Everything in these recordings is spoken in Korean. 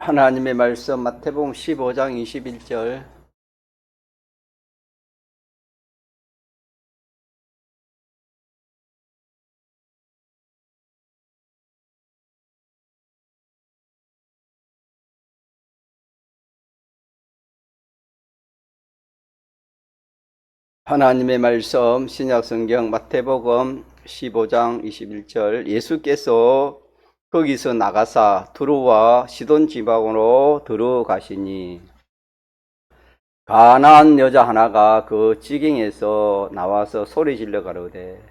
하나님의 말씀 마태복음 15장 21절. 하나님의 말씀 신약성경 마태복음 15장 21절. 예수께서 거기서 나가사 두로와 시돈 지방으로 들어가시니 가나안 여자 하나가 그 지경에서 나와서 소리질러 가로되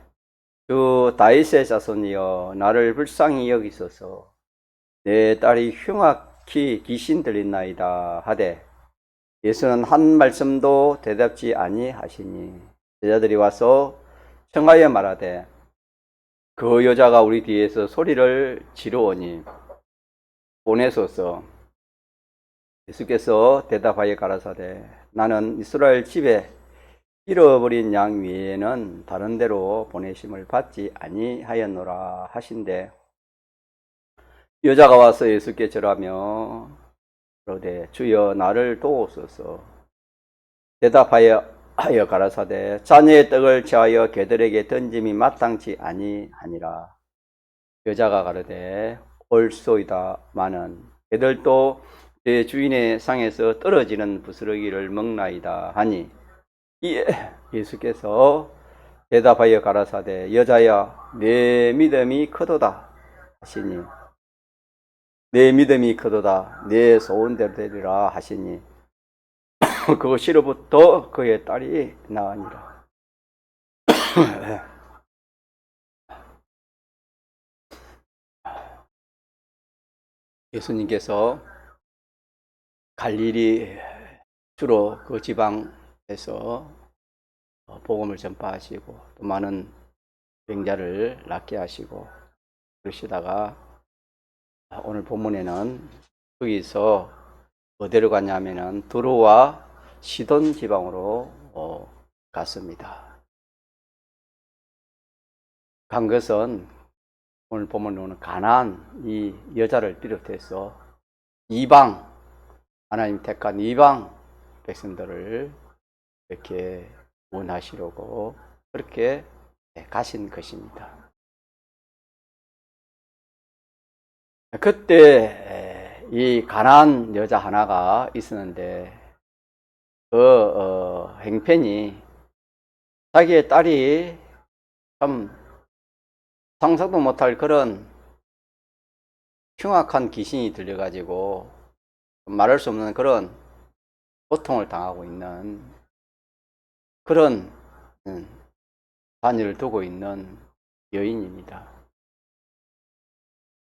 주 다윗의 자손이여 나를 불쌍히 여기소서. 내 딸이 흉악히 귀신 들린나이다 하되 예수는 한 말씀도 대답지 아니하시니 제자들이 와서 청하여 말하되 그 여자가 우리 뒤에서 소리를 지르오니 보내소서. 예수께서 대답하여 가라사대 나는 이스라엘 집에 잃어버린 양 외에는 다른 데로 보내심을 받지 아니하였노라 하신대 여자가 와서 예수께 절하며 그러되 주여 나를 도우소서. 대답하여 가라사대 자녀의 떡을 취하여 개들에게 던짐이 마땅치 아니하니라. 여자가 가로되 옳소이다마는 개들도 제 주인의 상에서 떨어지는 부스러기를 먹나이다 하니 이에 예수께서 대답하여 가라사대 여자야 내 믿음이 크도다 하시니 내 믿음이 크도다 내 소원대로 되리라 하시니 그것으로부터 그의 딸이 나으니라. 예수님께서 갈릴리 주로 그 지방에서 복음을 전파하시고 또 많은 병자를 낫게 하시고 그러시다가 오늘 본문에는 거기서 어디로 갔냐면은 두로와 시돈 지방으로 갔습니다. 간 것은 오늘 본문으로는 가나안 이 여자를 비롯해서 이방 하나님 택한 이방 백성들을 이렇게 원하시려고 그렇게 가신 것입니다. 그때 이 가나안 여자 하나가 있었는데 그 행편이 자기의 딸이 참 상상도 못할 그런 흉악한 귀신이 들려가지고 말할 수 없는 그런 고통을 당하고 있는 그런 자녀를 두고 있는 여인입니다.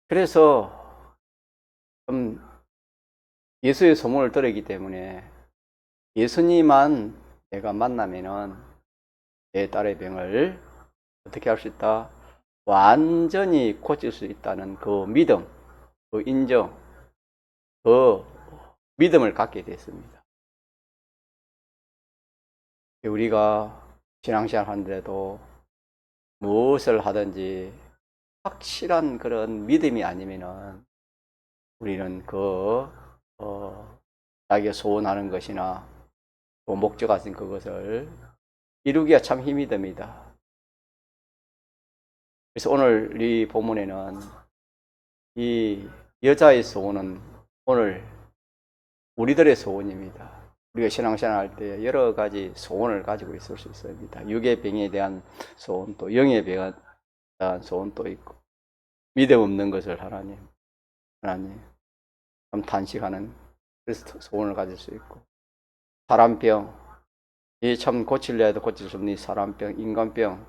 그래서 예수의 소문을 들었기 때문에 예수님만 내가 만나면은 내 딸의 병을 어떻게 할 수 있다? 완전히 고칠 수 있다는 그 믿음, 그 인정, 그 믿음을 갖게 됐습니다. 우리가 신앙생활 하는데도 무엇을 하든지 확실한 그런 믿음이 아니면은 우리는 자기가 소원하는 것이나 그 목적 같은 그것을 이루기가 참 힘이 듭니다. 그래서 오늘 이 본문에는 이 여자의 소원은 오늘 우리들의 소원입니다. 우리가 신앙생활 할 때 여러 가지 소원을 가지고 있을 수 있습니다. 육의 병에 대한 소원도, 영의 병에 대한 소원도 있고, 믿음 없는 것을 하나님 참 탄식하는 그래서 소원을 가질 수 있고, 사람병, 이 참 고칠려 해도 고칠 수 없는 사람병, 인간병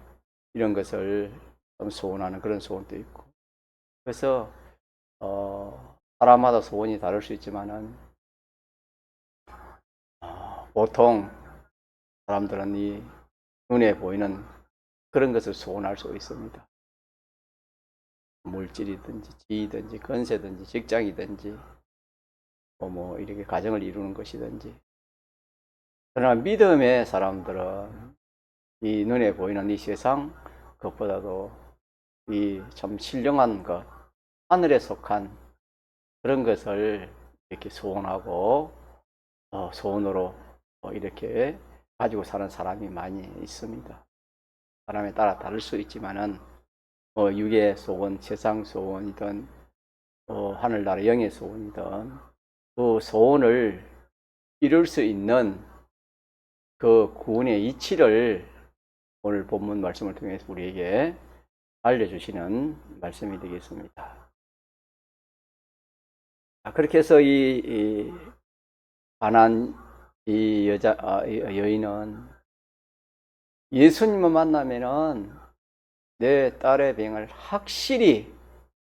이런 것을 좀 소원하는 그런 소원도 있고, 그래서 사람마다 소원이 다를 수 있지만은 보통 사람들은 이 눈에 보이는 그런 것을 소원할 수 있습니다. 물질이든지 지위든지 건세든지 직장이든지 뭐 이렇게 가정을 이루는 것이든지. 그러나 믿음의 사람들은 이 눈에 보이는 이 세상 그것보다도 이 참 신령한 것, 하늘에 속한 그런 것을 이렇게 소원하고 소원으로 이렇게 가지고 사는 사람이 많이 있습니다. 사람에 따라 다를 수 있지만은 육의 소원, 세상 소원이든 하늘나라 영의 소원이든 그 소원을 이룰 수 있는 그 구원의 이치를 오늘 본문 말씀을 통해서 우리에게 알려주시는 말씀이 되겠습니다. 그렇게 해서 이 가난 이 여인은 예수님을 만나면은 내 딸의 병을 확실히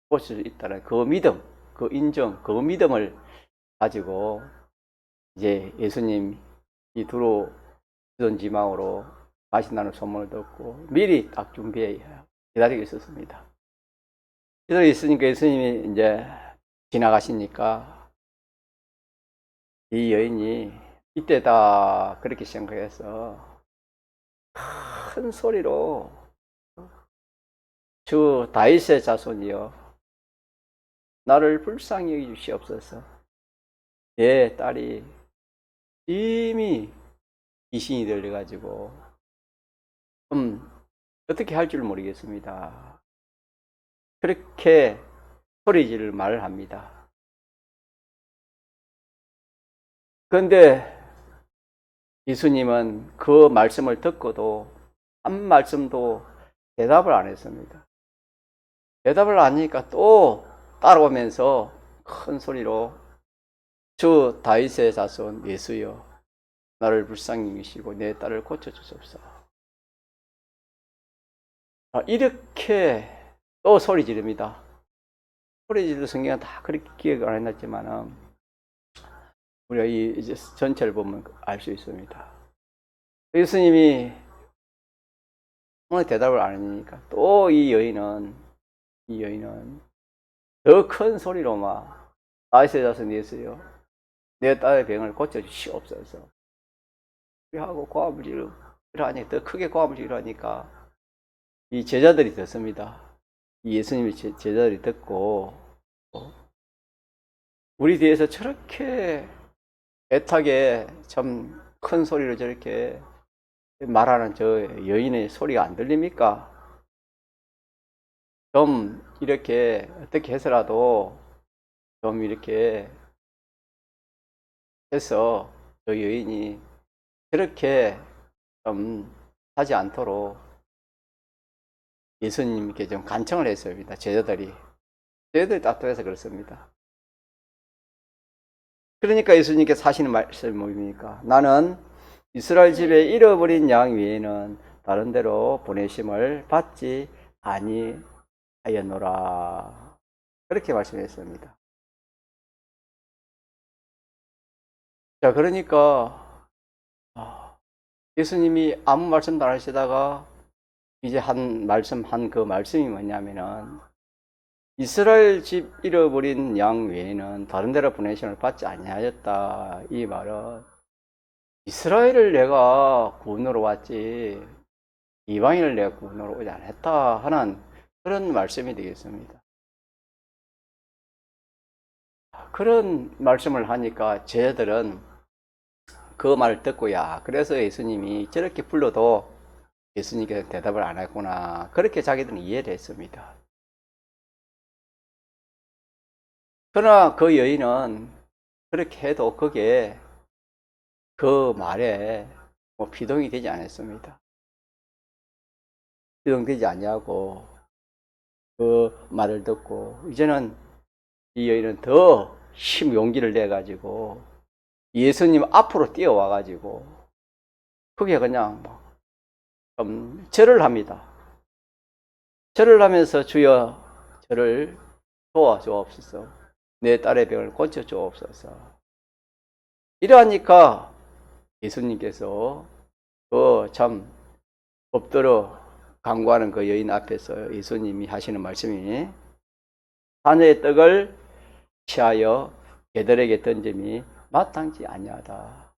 고칠 수 있다는 그 믿음, 그 인정, 그 믿음을 가지고 이제 예수님이 들어오던 지망으로 마신다는 소문을 듣고 미리 딱 준비해 기다리고 있었습니다. 기다리고 있으니까 예수님이 이제 지나가시니까 이 여인이 이때다 그렇게 생각해서 큰 소리로 주 다윗의 자손이여 나를 불쌍히 여겨 주시옵소서. 내 딸이 이미 귀신이 들려가지고 어떻게 할 줄 모르겠습니다. 그렇게 소리지를 말을 합니다. 그런데 예수님은 그 말씀을 듣고도 한 말씀도 대답을 안 했습니다. 대답을 안 하니까 또 따라오면서 큰 소리로 주 다윗의 자손 예수여 나를 불쌍히 여기시고 내 딸을 고쳐주소서. 이렇게 또 소리 지릅니다. 소리 지르는 성경은 다 그렇게 기억을 안 해놨지만은 우리가 이제 전체를 보면 알 수 있습니다. 예수님이 오늘 대답을 안 하니까 또 이 여인은 더 큰 소리로 막 다윗의 자손 예수여 내 딸의 병을 고쳐주시옵소서. 하고 고함을 지르하니까 더 크게 고함을 지르하니까 이 제자들이 듣습니다. 이 예수님의 제자들이 듣고 우리 뒤에서 저렇게 애타게 참 큰 소리로 저렇게 말하는 저 여인의 소리가 안 들립니까? 좀 이렇게 어떻게 해서라도 좀 이렇게 해서 저 여인이 그렇게 좀 하지 않도록 예수님께 좀 간청을 했습니다. 제자들이 따뜻해서 그렇습니다. 그러니까 예수님께서 하시는 말씀이 뭡니까? 나는 이스라엘 집에 잃어버린 양 외에는 다른 데로 보내심을 받지 아니하였노라. 그렇게 말씀했습니다. 자, 그러니까 예수님이 아무 말씀도 안 하시다가 이제 그 말씀이 뭐냐면은 이스라엘 집 잃어버린 양 외에는 다른 데로 보내심을 받지 아니하였다. 이 말은 이스라엘을 내가 구원으로 왔지 이방인을 내가 구원으로 오지 않았다 하는 그런 말씀이 되겠습니다. 그런 말씀을 하니까 제자들은 그 말을 듣고야 그래서 예수님이 저렇게 불러도 예수님께서 대답을 안 했구나 그렇게 자기들은 이해를 했습니다. 그러나 그 여인은 그렇게 해도 그게 그 말에 비동이 되지 않았습니다. 비동되지 아니하고 그 말을 듣고 이제는 이 여인은 더 용기를 내가지고 예수님 앞으로 뛰어와가지고 그게 그냥 좀 절을 합니다. 절을 하면서 주여 저를 도와주옵소서. 내 딸의 병을 고쳐주옵소서. 이러하니까 예수님께서 참 엎드려 간구하는 그 여인 앞에서 예수님이 하시는 말씀이 자녀의 떡을 취하여 개들에게 던짐이 마땅치 아니하다.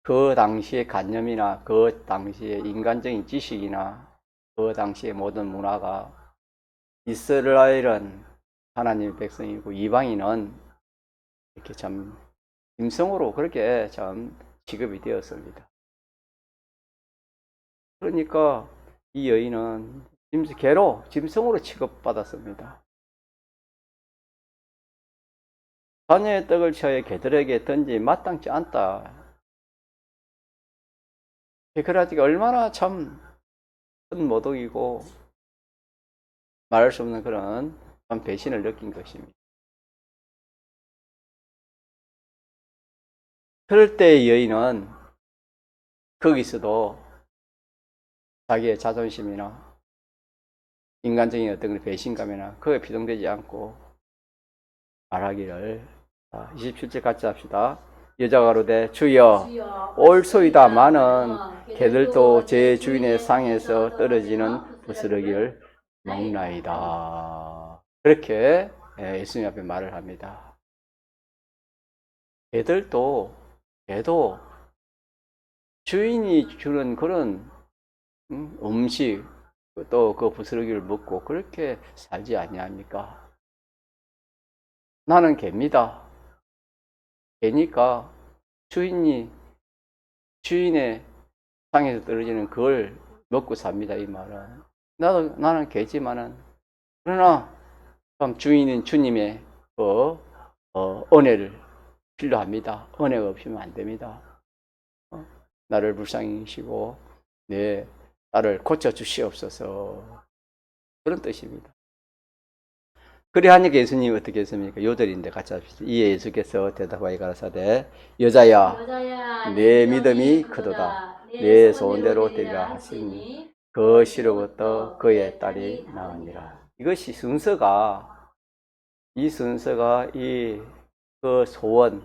그 당시의 관념이나 그 당시의 인간적인 지식이나 그 당시의 모든 문화가 이스라엘은 하나님의 백성이고 이방인은 이렇게 참 짐승으로 그렇게 참 취급이 되었습니다. 그러니까 이 여인은 개로 짐승으로 취급받았습니다. 자녀의 떡을 쳐야 개들에게 던지 마땅치 않다. 그러니까 얼마나 참 큰 모독이고 말할 수 없는 그런 참 배신을 느낀 것입니다. 그럴 때 여인은 거기서도 자기의 자존심이나 인간적인 어떤 배신감이나 그에 비동되지 않고 말하기를 27절 같이 합시다. 여자가 가로되 주여 옳소이다마는 개들도 제 주인의 상에서 떨어지는 부스러기를 먹나이다. 그렇게 예수님 앞에 말을 합니다. 개도 주인이 주는 그런 음식 또 그 부스러기를 먹고 그렇게 살지 아니합니까? 나는 개입니다. 개니까 주인의 상에서 떨어지는 그걸 먹고 삽니다. 이 말은 나는 개지만은 그러나 주인인 주님의 그 은혜를 필요합니다. 은혜가 없으면 안 됩니다. 나를 불쌍히 여기시고 내 나를 고쳐주시옵소서 그런 뜻입니다. 그래 하니까 예수님이 어떻게 했습니까? 요절인데 같이 합시다. 이에 예수께서 대답하여 가라사대 여자야 내 믿음이 크도다. 내 소원대로 되리라 하시니 그 시로부터 그의 딸이 나으니라. 이것이 이 순서가 그 소원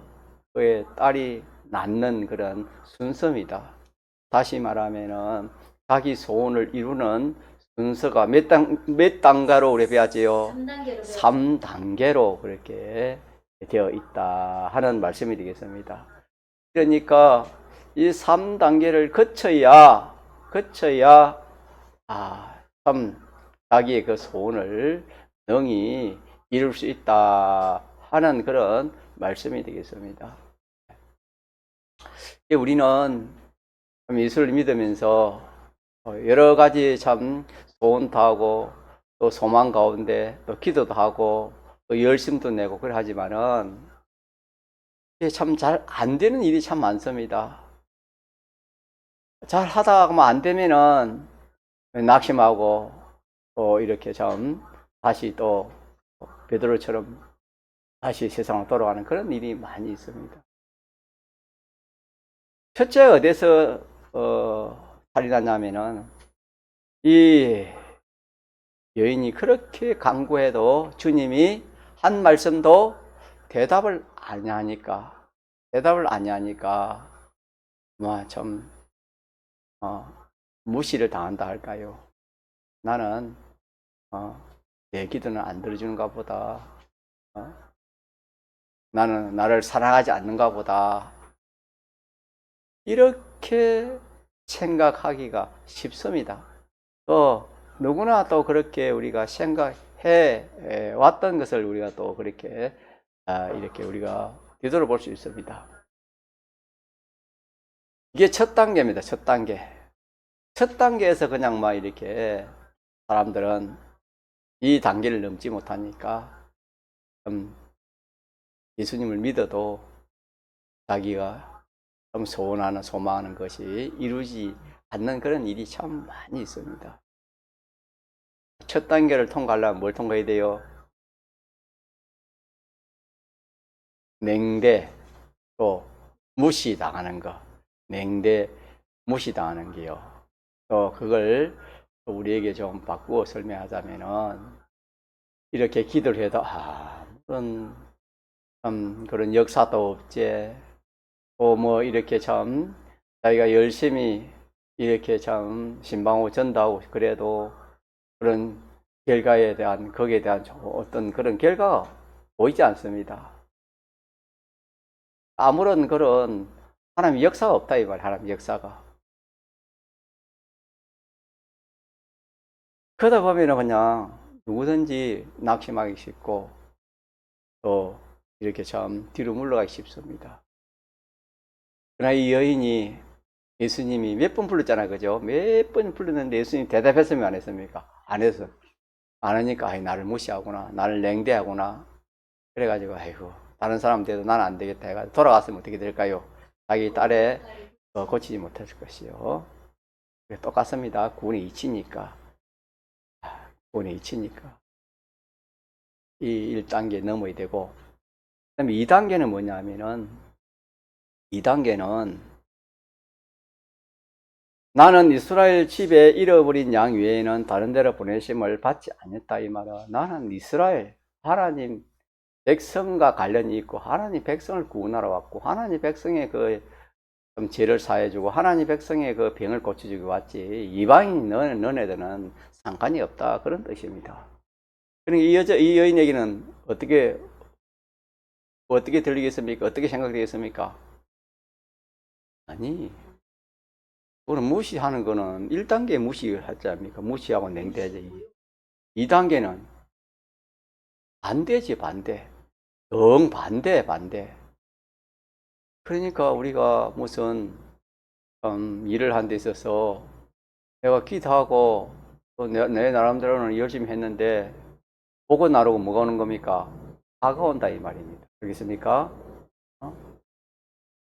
그의 딸이 낳는 그런 순서입니다. 다시 말하면은 자기 소원을 이루는 순서가 몇 단계로 우리 배웠지요? 3단계로 그렇게 되어 있다 하는 말씀이 되겠습니다. 그러니까 이 3단계를 거쳐야 참 자기의 그 소원을 능히 이룰 수 있다 하는 그런 말씀이 되겠습니다. 우리는 예수를 믿으면서 여러 가지 참 소원도 하고 또 소망 가운데 또 기도도 하고 또 열심도 내고 그래 하지만은 참 잘 안 되는 일이 참 많습니다. 잘 하다가 안 되면은 낙심하고 또 이렇게 참 다시 또 베드로처럼 다시 세상으로 돌아가는 그런 일이 많이 있습니다. 첫째 어디서 살인하냐면은 이 여인이 그렇게 간구해도 주님이 한 말씀도 대답을 안 하니까 참 무시를 당한다 할까요? 나는 내 기도는 안 들어주는가 보다. 나는 나를 사랑하지 않는가 보다. 이렇게 생각하기가 쉽습니다. 또 누구나 또 그렇게 우리가 생각해 왔던 것을 우리가 또 그렇게 이렇게 우리가 되돌아볼 수 있습니다. 이게 첫 단계입니다. 첫 단계. 첫 단계에서 그냥 막 이렇게 사람들은 이 단계를 넘지 못하니까 예수님을 믿어도 자기가 소원하는 소망하는 것이 이루지 않는 그런 일이 참 많이 있습니다. 첫 단계를 통과하려면 뭘 통과해야 돼요? 냉대 또 무시당하는 거, 냉대 무시당하는 게요. 또 그걸 우리에게 좀 바꾸어 설명하자면은 이렇게 기도를 해도 그런 역사도 없지. 또 뭐 이렇게 참 자기가 열심히 이렇게 참 신방호 전도하고 그래도 그런 결과에 대한 거기에 대한 어떤 그런 결과가 보이지 않습니다. 아무런 그런 하나님의 역사가 없다 이 말. 하나님의 역사가. 그러다 보면은 그냥 누구든지 낙심하기 쉽고 또 이렇게 참 뒤로 물러가기 쉽습니다. 그러나 이 여인이 예수님이 몇 번 불렀잖아요. 그죠? 몇 번 불렀는데 예수님 대답했으면 안 했습니까? 안 했어. 안 하니까 아이 나를 무시하구나. 나를 냉대하구나. 그래가지고 아이고 다른 사람 돼도 나는 안 되겠다 해가지고 돌아갔으면 어떻게 될까요? 자기 딸의 고치지 못했을 것이요. 똑같습니다. 구원의 이치니까. 구원의 이치니까. 이 1단계 넘어야 되고, 그 다음에 2단계는 뭐냐 하면은, 2단계는 나는 이스라엘 집에 잃어버린 양 외에는 다른 데로 보내심을 받지 않았다. 이 말은 나는 이스라엘, 하나님 백성과 관련이 있고, 하나님 백성을 구원하러 왔고, 하나님 백성의 그 좀 죄를 사해주고, 하나님 백성의 그 병을 고쳐주기 왔지, 이방인 너네들은 상관이 없다. 그런 뜻입니다. 그러니까 이 여인에게는 어떻게 들리겠습니까? 어떻게 생각되겠습니까? 아니, 그거는 무시하는 거는 1단계 무시하지 않습니까? 무시하고 냉대하지. 2단계는 반대지, 반대. 반대. 그러니까 우리가 무슨 일을 한 데 있어서 내가 기도하고 또 내 나름대로는 열심히 했는데 보고 나르고 뭐가 오는 겁니까? 다가 온다 이 말입니다. 알겠습니까?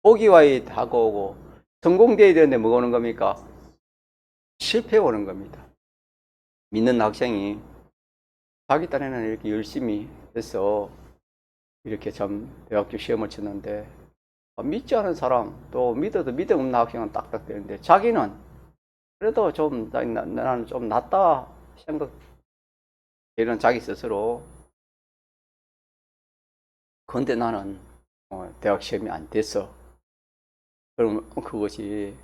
보기와 다가오고 성공되어야 되는데 뭐가 오는 겁니까? 실패가 오는 겁니다. 믿는 학생이 자기 딴에는 이렇게 열심히 해서 이렇게 참 대학교 시험을 쳤는데 믿지 않은 사람 또 믿어도 믿음 없는 학생은 딱딱 되는데 자기는 그래도 좀 나는 좀 낫다 생각되는 자기 스스로 그런데 나는 대학 시험이 안 됐어. 그럼 그것이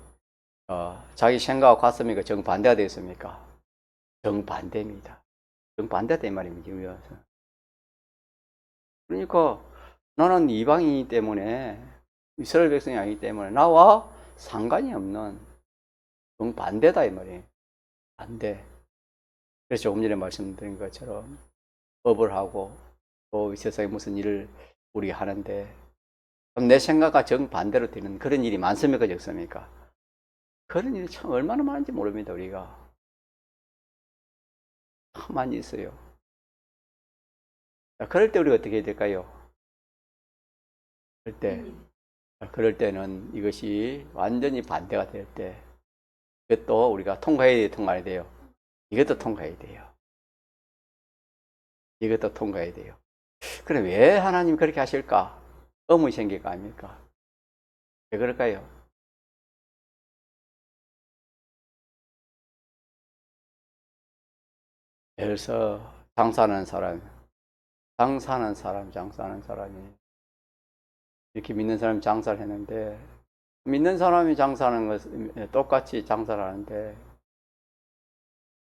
자기 생각하고 갔습니까? 정반대가 됐습니까? 정반대입니다. 정반대다 이 말입니다. 그러니까 나는 이방인이기 때문에 이스라엘 백성이 아니기 때문에 나와 상관이 없는 정반대다 이 말이에요. 반대. 그래서 조금 전에 말씀드린 것처럼 법을 하고 또 이 세상에 무슨 일을 우리 하는데 내 생각과 정반대로 되는 그런 일이 많습니까? 적습니까? 그런 일이 참 얼마나 많은지 모릅니다. 우리가 참 많이 있어요. 자, 그럴 때 우리가 어떻게 해야 될까요? 그럴 때는 이것이 완전히 반대가 될 때, 이것도 우리가 통과해야 돼요. 이것도 통과해야 돼요. 이것도 통과해야 돼요. 그럼 왜 하나님 그렇게 하실까? 의문이 생길 거 아닙니까? 왜 그럴까요? 예를 들어서 장사하는 사람이 이렇게 믿는 사람이 장사를 했는데 믿는 사람이 장사하는 것은 똑같이 장사를 하는데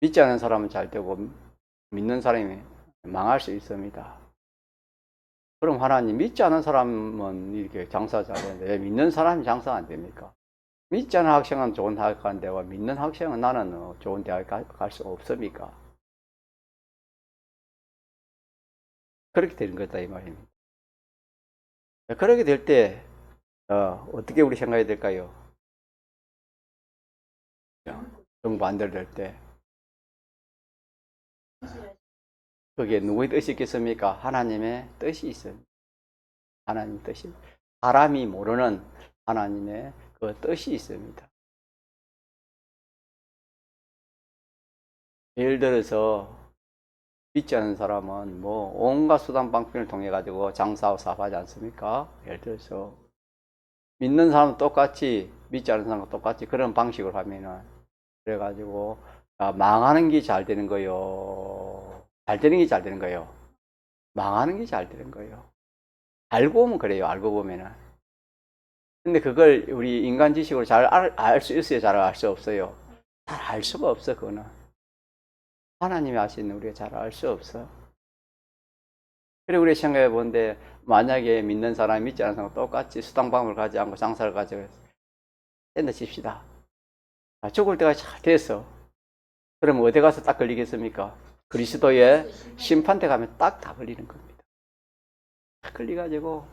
믿지 않은 사람은 잘 되고 믿는 사람이 망할 수 있습니다. 그럼 하나님 믿지 않은 사람은 이렇게 장사 잘하는데 왜 믿는 사람이 장사 안 됩니까? 믿지 않은 학생은 좋은 대학 가는데 와 믿는 학생은 나는 좋은 대학 갈 수 없습니까? 그렇게 되는 거다 이 말입니다. 그렇게 될 때 어떻게 우리 생각해야 될까요? 정반대로 될 때 그게 누구의 뜻이 있겠습니까? 하나님의 뜻이 있습니다. 하나님 뜻이 사람이 모르는 하나님의 그 뜻이 있습니다. 예를 들어서 믿지 않는 사람은 뭐 온갖 수단 방편을 통해 가지고 장사하고 사업하지 않습니까? 예를 들어서 믿는 사람은 똑같이 믿지 않는 사람과 똑같이 그런 방식으로 하면은 그래가지고 망하는 게 잘 되는 거요. 잘 되는 게 잘 되는 거요. 망하는 게 잘 되는 거예요. 알고 보면 그래요. 알고 보면은. 근데 그걸 우리 인간 지식으로 잘 알 수 있어요? 잘 알 수 없어요? 잘 알 수가 없어, 그거는. 하나님이 아시는 우리가 잘 알 수 없어. 그래, 우리 생각해 보는데, 만약에 믿는 사람이 믿지 않는 사람과 똑같이 수당방을 가지 않고 장사를 가지고 샌다 칩시다. 죽을 때가 잘 됐어. 그럼 어디 가서 딱 걸리겠습니까? 그리스도의 심판대 가면 딱 다 걸리는 겁니다. 딱 걸려가지고,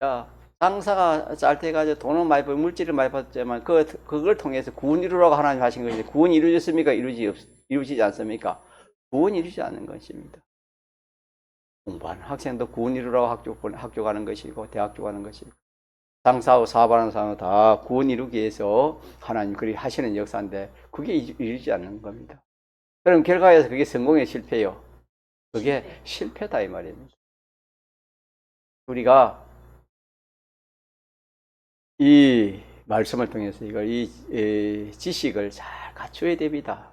자, 장사가 잘 돼가지고 돈은 많이 벌고 물질을 많이 받았지만 그걸 통해서 구원 이루라고 하나님 하신 것이지, 구원이 이루어졌습니까? 이루어지지 않습니까? 구원이 이루어지지 않는 것입니다. 공부하는 학생도 구원 이루라고 학교 가는 것이고 대학교 가는 것이고, 장사하고 사업하는 사람은 다 구원 이루기 위해서 하나님 그리 하시는 역사인데 그게 이루지 않는 겁니다. 그럼 결과에서 그게 성공의 실패예요. 그게 실패다 이 말입니다. 우리가 이 말씀을 통해서 이 지식을 잘 갖춰야 됩니다.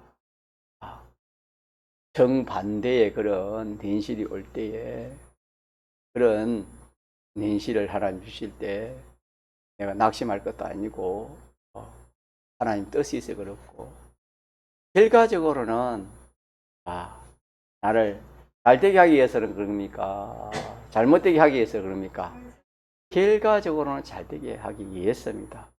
정반대의 그런 내실이 올 때에, 그런 내실을 하나님 주실 때 내가 낙심할 것도 아니고 하나님 뜻이 있어 그렇고, 결과적으로는 나를 잘되게 하기 위해서는 그럽니까? 잘못되게 하기 위해서 그럽니까? 결과적으로는 잘되게 하기 위해서입니다.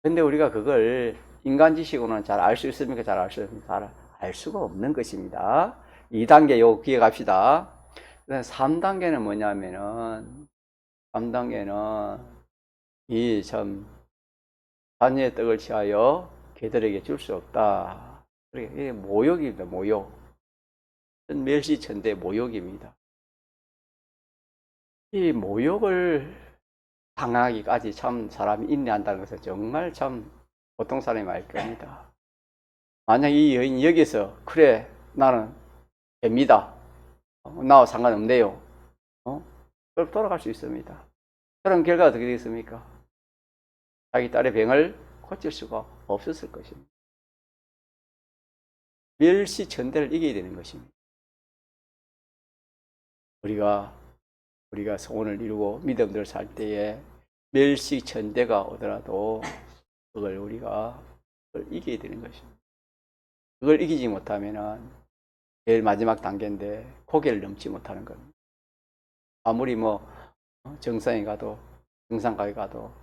근데 우리가 그걸 인간 지식으로는 잘 알 수 있습니까? 잘 알 수 있습니까? 잘 알 수가 없는 것입니다. 2단계 요거 기억합시다. 3단계는 뭐냐면은, 3단계는 이 참 자녀의 떡을 취하여 개들에게 줄 수 없다. 이게 모욕입니다. 모욕. 멸시천대 모욕입니다. 이 모욕을 당하기까지 참 사람이 인내한다는 것은 정말 참 보통 사람이 알 겁니다. 만약 이 여인이 여기서 그래 나는 됩니다, 나와 상관없네요, 그럼 돌아갈 수 있습니다. 그런 결과가 어떻게 되겠습니까? 자기 딸의 병을 고칠 수가 없었을 것입니다. 멸시천대를 이겨야 되는 것입니다. 우리가 소원을 이루고 믿음대로 살 때에 멸시천대가 오더라도 그걸 우리가 이겨야 되는 것입니다. 그걸 이기지 못하면은 제일 마지막 단계인데 고개를 넘지 못하는 겁니다. 아무리 정상에 가도, 정상가에 가도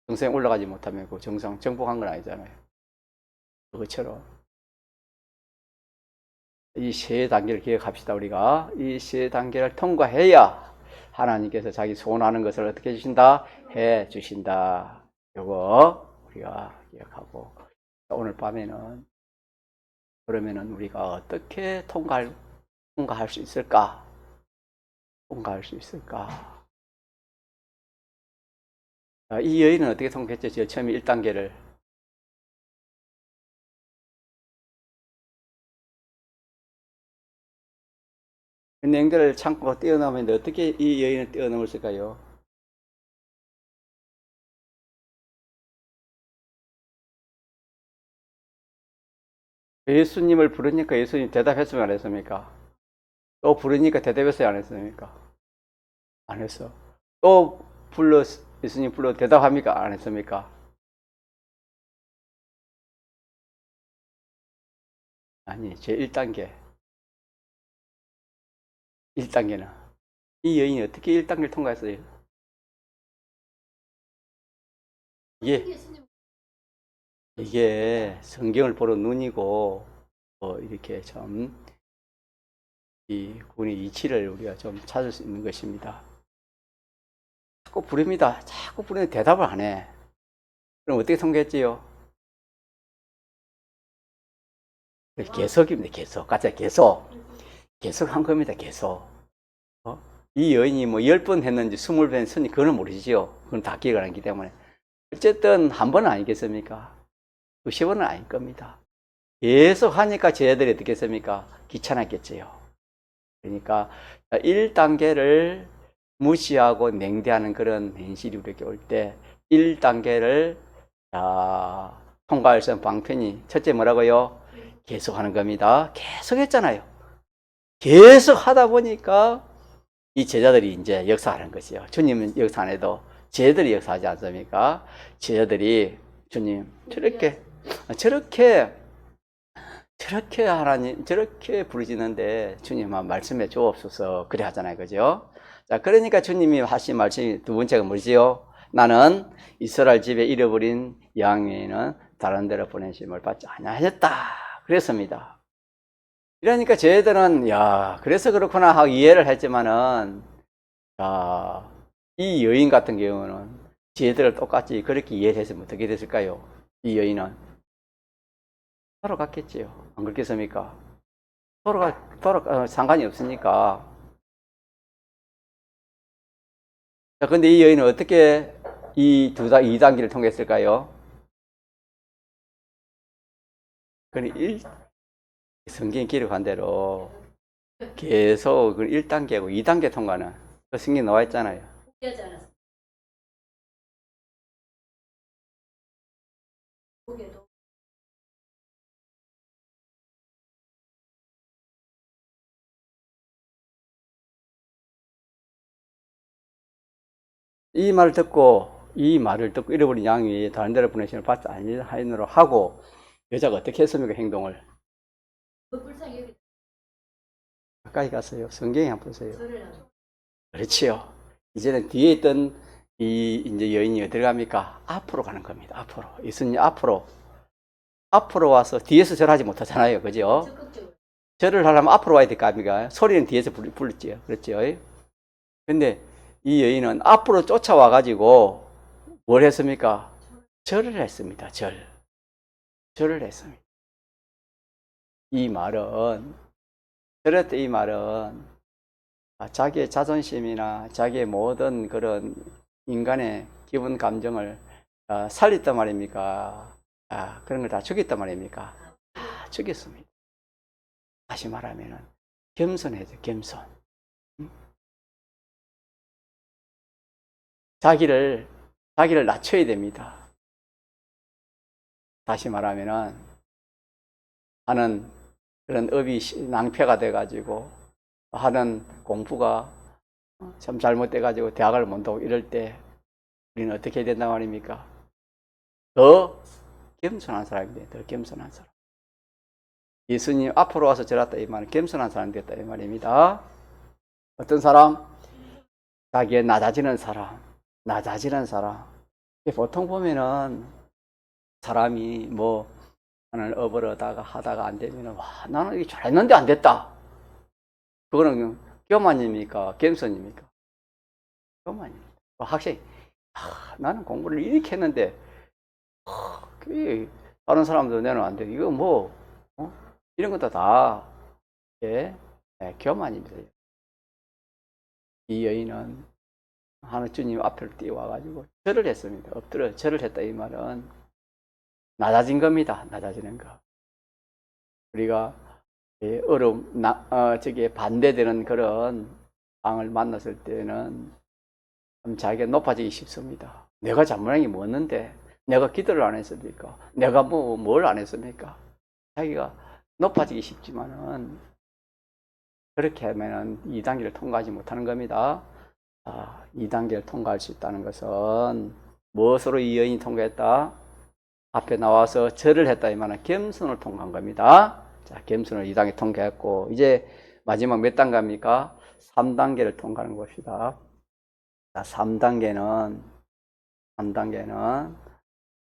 정상에 올라가지 못하면 그 정상 정복한 건 아니잖아요. 그것처럼 이 세 단계를 기억합시다. 우리가 이 세 단계를 통과해야 하나님께서 자기 소원하는 것을 어떻게 해주신다? 해 주신다. 이거 우리가 기억하고, 오늘 밤에는 그러면은 우리가 어떻게 통과할 수 있을까? 통과할 수 있을까? 이 여인은 어떻게 통과했죠? 제일 처음에 1단계를. 냉대를 참고 뛰어넘었는데 어떻게 이 여인을 뛰어넘었을까요? 예수님을 부르니까 예수님 대답했으면 안 했습니까? 또 부르니까 대답했어요, 안 했습니까? 안 했어. 또 예수님 불러 대답합니까? 안 했습니까? 아니, 제 1단계. 1단계는 이 여인이 어떻게 1단계를 통과했어요? 이게 성경을 보러 눈이고, 이렇게 참 이 구원의 이치를 우리가 좀 찾을 수 있는 것입니다. 자꾸 부릅니다. 자꾸 부르는데 대답을 안 해. 그럼 어떻게 통과했지요? 계속입니다. 계속 한 겁니다. 계속. 이 여인이 10번 했는지 20번 했는지 그거는 모르시죠. 그건 다 기억을 안 하기 때문에. 어쨌든 한 번은 아니겠습니까? 20번은 아닐 겁니다. 계속 하니까 저희들이 어떻게 했습니까? 귀찮았겠지요. 그러니까 1단계를 무시하고 냉대하는 그런 현실이 우리에게 올 때 1단계를 통과할 수 있는 방편이, 첫째 뭐라고요? 계속하는 겁니다. 계속 했잖아요. 계속 하다 보니까 이 제자들이 이제 역사하는 것이요. 주님은 역사 안 해도 제자들이 역사하지 않습니까? 제자들이 주님 저렇게 하나님 저렇게 부르시는데 주님만 말씀해 주옵소서, 그래 하잖아요. 그죠? 자, 그러니까 주님이 하신 말씀이 두 번째가 뭐지요? 나는 이스라엘 집에 잃어버린 양에는 다른 데로 보내심을 받지 아니하였다 그랬습니다. 이러니까 저희들은 야 그래서 그렇구나 하고 이해를 했지만은 야, 이 여인 같은 경우는 저희들을 똑같이 그렇게 이해를 했으면 어떻게 됐을까요? 이 여인은 돌아갔겠지요. 안 그렇겠습니까? 상관이 없으니까. 자, 근데 이 여인은 어떻게 이 2단계를 통했을까요? 그는 성경에 기록한 대로 계속 1단계고 2단계 통과는 그 성경에 나와 있잖아요. 이 말을 듣고 잃어버린 양이 다른 데로 보내시면 받지 아니하니로 하고 여자가 어떻게 했습니까? 행동을 가까이 갔어요. 성경에 한번 보세요. 그렇지요. 이제는 뒤에 있던 이 이제 여인이 어디 갑니까? 앞으로 가는 겁니다. 앞으로. 예수님 앞으로 와서 뒤에서 절하지 못하잖아요. 그죠? 절을 하려면 앞으로 와야 될 거 아닙니까? 소리는 뒤에서 불렀지요. 그렇죠? 근데 이 여인은 앞으로 쫓아와 가지고 뭘 했습니까? 절을 했습니다. 절을 했습니다. 이 말은 절했다 이 말은 자기의 자존심이나 자기의 모든 그런 인간의 기분 감정을 살렸단 말입니까? 그런 걸 다 죽였단 말입니까? 다 죽였습니다. 다시 말하면은 겸손해야죠. 겸손. 자기를 낮춰야 됩니다. 다시 말하면은 하는 그런 업이 낭패가 돼가지고 하는 공부가 참 잘못돼가지고 대학을 못 오고 이럴 때 우리는 어떻게 해야 된단 말입니까? 더 겸손한 사람입니다. 더 겸손한 사람. 예수님 앞으로 와서 절았다 이 말은 겸손한 사람이 됐다 이 말입니다. 어떤 사람? 자기의 낮아지는 사람. 보통 보면은 사람이 뭐 하나를 업으려다가 하다가 안 되면은 와 나는 이게 잘했는데 안 됐다. 그거는 교만입니까? 겸손입니까? 교만입니다. 학생 나는 공부를 이렇게 했는데 다른 사람도 내는 안 돼. 이거 뭐 이런 것도 다 교만입니다. 이 여인은 하나님 주님 앞을 뛰어와가지고 절을 했습니다. 엎드려 절을 했다 이 말은 낮아진 겁니다. 낮아지는 거. 우리가 저기에 반대되는 그런 상을 만났을 때는 자기가 높아지기 쉽습니다. 내가 잘못한 게 뭐였는데, 내가 기도를 안 했습니까? 내가 뭘 안 했습니까? 자기가 높아지기 쉽지만은 그렇게 하면은 2단계를 통과하지 못하는 겁니다. 2단계를 통과할 수 있다는 것은 무엇으로 이 여인이 통과했다? 앞에 나와서 절을 했다 이 말은 겸손을 통과한 겁니다. 자, 겸손을 2단계 통과했고 이제 마지막 몇 단계입니까? 3단계를 통과하는 것이다. 자, 3단계는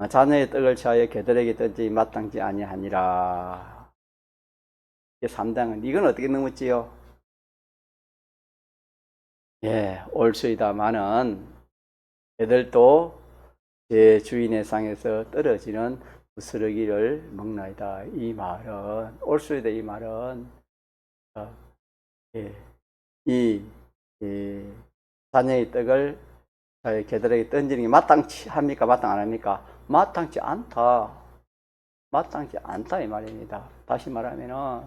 자녀의 떡을 취하여 개들에게 던지 마땅지 아니하니라. 이게 3단은 이건 어떻게 넘었지요? 올수이다마는 개들도 제 주인의 상에서 떨어지는 부스러기를 먹나이다. 이 말은 올수이다 이 말은 이 자녀의 떡을 개들에게 던지는 게 마땅치 합니까? 마땅 안 합니까? 마땅치 않다 이 말입니다. 다시 말하면은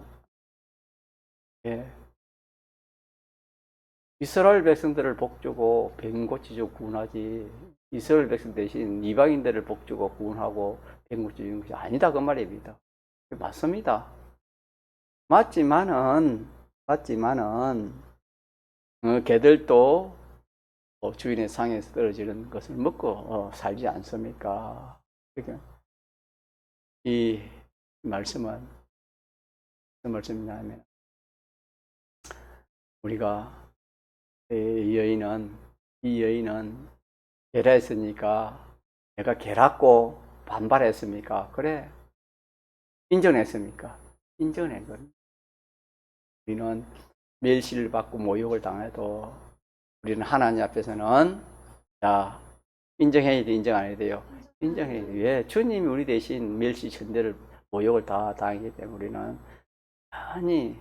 이스라엘 백성들을 복주고 병 고치고 구원하지 이스라엘 백성 대신 이방인들을 복주고 구원하고 병 고치는 것이 아니다 그 말입니다. 맞습니다. 맞지만은 개들도 주인의 상에서 떨어지는 것을 먹고 살지 않습니까? 그러니까 이 말씀은 무슨 말씀이냐면 우리가 이 여인은 개라했으니까 내가 개랐고 반발했습니까? 그래 인정했습니까? 인정한 겁니다. 우리는 멸시를 받고 모욕을 당해도 우리는 하나님 앞에서는 자 인정해야 돼, 인정 안 해야 돼요? 인정해야 돼요. 왜? 주님이 우리 대신 멸시 천대를 모욕을 다 당하기 때문에 우리는 아니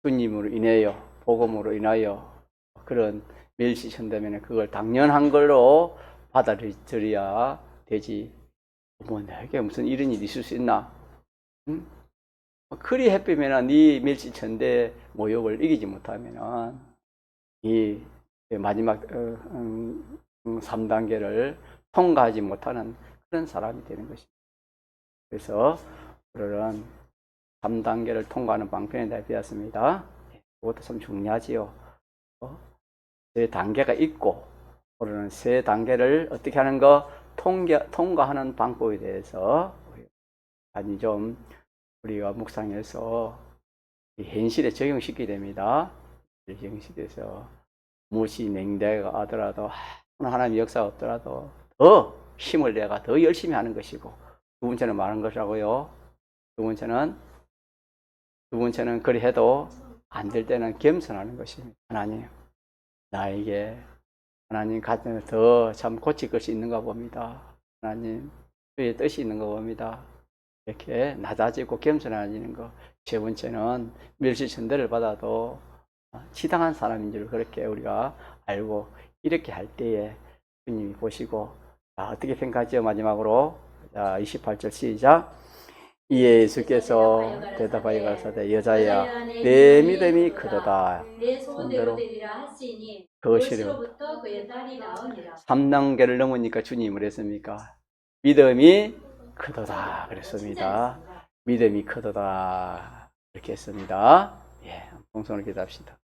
주님으로 인하여 복음으로 인하여 그런 멸시 천대면 그걸 당연한 걸로 받아들여야 되지. 뭐 내게 무슨 이런 일이 있을 수 있나? 응? 그리 해피면 네 멸시 천대 모욕을 이기지 못하면은 이 마지막 3단계를 통과하지 못하는 그런 사람이 되는 것입니다. 그래서 오늘은 3단계를 통과하는 방편에 대해 배웠습니다. 그것도 참 중요하지요. 세 단계가 있고 오늘은 세 단계를 어떻게 하는 거 통과하는 방법에 대해서 아니 좀 우리가 묵상해서 현실에 적용시키게 됩니다. 적용시켜서 무엇이 냉대가 하더라도 하나님의 역사가 없더라도 더 힘을 내가 더 열심히 하는 것이고 두 번째는 말한 것이라고요. 두 번째는 그리 해도 안 될 때는 겸손하는 것입니다. 하나님 나에게 하나님 같은 더 참 고칠 것이 있는가 봅니다. 하나님 주의 뜻이 있는가 봅니다. 이렇게 낮아지고 겸손해지는 것. 세 번째는 멸시천대를 받아도 치당한 사람인 줄 그렇게 우리가 알고 이렇게 할 때에 주님이 보시고 어떻게 평가하죠? 마지막으로 28절 시작. 이에 예수께서 대답하여 가라사대 여자야 내 믿음이 크도다. 내 소원대로 되리라 하시니 그것으로부터 그의 딸이 나으니라. 3단계를 넘으니까 주님을 했습니까? 믿음이 크도다 그랬습니다. 믿음이 크도다 이렇게 했습니다. 예, 봉son을 기도합시다.